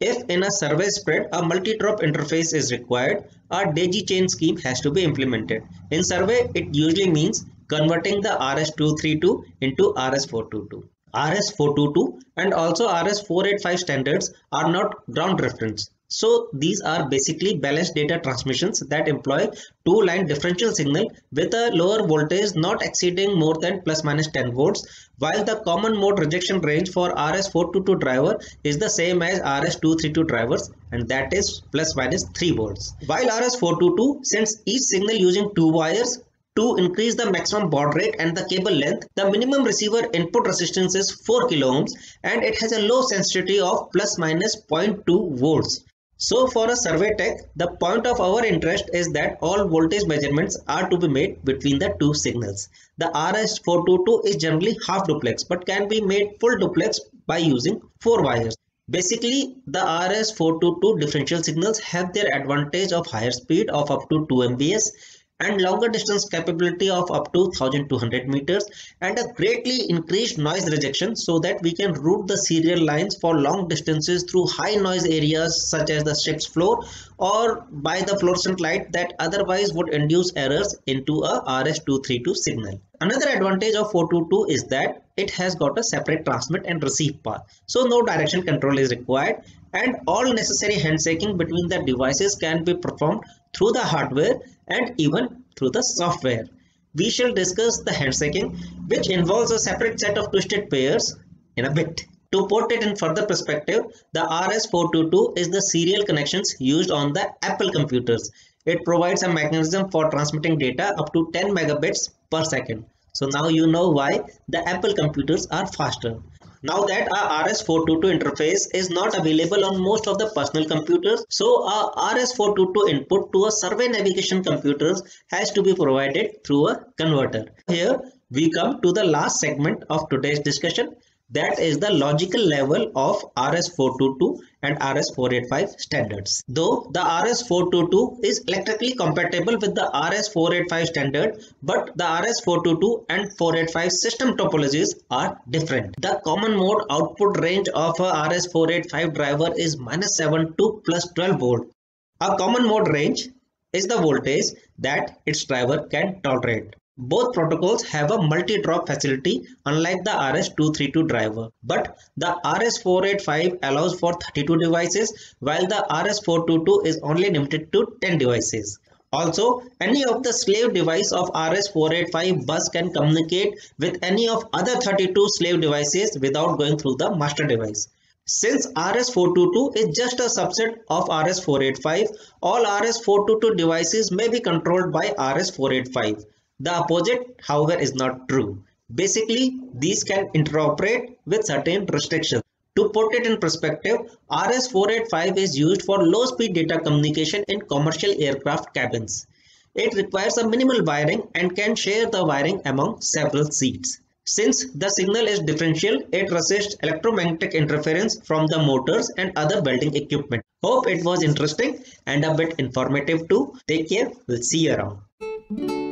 If in a survey spread a multi-drop interface is required, a daisy chain scheme has to be implemented. In survey, it usually means converting the RS-232 into RS-422. RS-422 and also RS-485 standards are not ground reference. So these are basically balanced data transmissions that employ two-line differential signal with a lower voltage not exceeding more than plus minus 10 volts, while the common mode rejection range for RS-422 driver is the same as RS-232 drivers, and that is plus minus 3 volts. While RS-422 sends each signal using two wires to increase the maximum baud rate and the cable length, the minimum receiver input resistance is 4 kilo ohms and it has a low sensitivity of plus minus 0.2 volts. So for a survey tech, the point of our interest is that all voltage measurements are to be made between the two signals. The RS-422 is generally half duplex but can be made full duplex by using 4 wires. Basically, the RS-422 differential signals have their advantage of higher speed of up to 2 Mbps and longer distance capability of up to 1200 meters and a greatly increased noise rejection so that we can route the serial lines for long distances through high noise areas such as the ship's floor or by the fluorescent light that otherwise would induce errors into a RS-232 signal. Another advantage of 422 is that it has got a separate transmit and receive path, so no direction control is required and all necessary handshaking between the devices can be performed through the hardware and even through the software. We shall discuss the handshaking, which involves a separate set of twisted pairs, in a bit. To put it in further perspective, the RS-422 is the serial connections used on the Apple computers. It provides a mechanism for transmitting data up to 10 megabits per second. So now you know why the Apple computers are faster. Now that a RS-422 interface is not available on most of the personal computers, so a RS-422 input to a survey navigation computers has to be provided through a converter. Here we come to the last segment of today's discussion, that is the logical level of RS-422 and RS-485 standards. Though the RS-422 is electrically compatible with the RS-485 standard, but the RS-422 and 485 system topologies are different. The common mode output range of a RS-485 driver is -7 to +12 volt. A common mode range is the voltage that its driver can tolerate. Both protocols have a multi-drop facility unlike the RS-232 driver, but the RS-485 allows for 32 devices while the RS-422 is only limited to 10 devices. Also, any of the slave device of RS-485 bus can communicate with any of other 32 slave devices without going through the master device. Since RS-422 is just a subset of RS-485, all RS-422 devices may be controlled by RS-485. The opposite, however, is not true. Basically, these can interoperate with certain restrictions. To put it in perspective, RS-485 is used for low-speed data communication in commercial aircraft cabins. It requires a minimal wiring and can share the wiring among several seats. Since the signal is differential, it resists electromagnetic interference from the motors and other welding equipment. Hope it was interesting and a bit informative too. Take care. We'll see you around.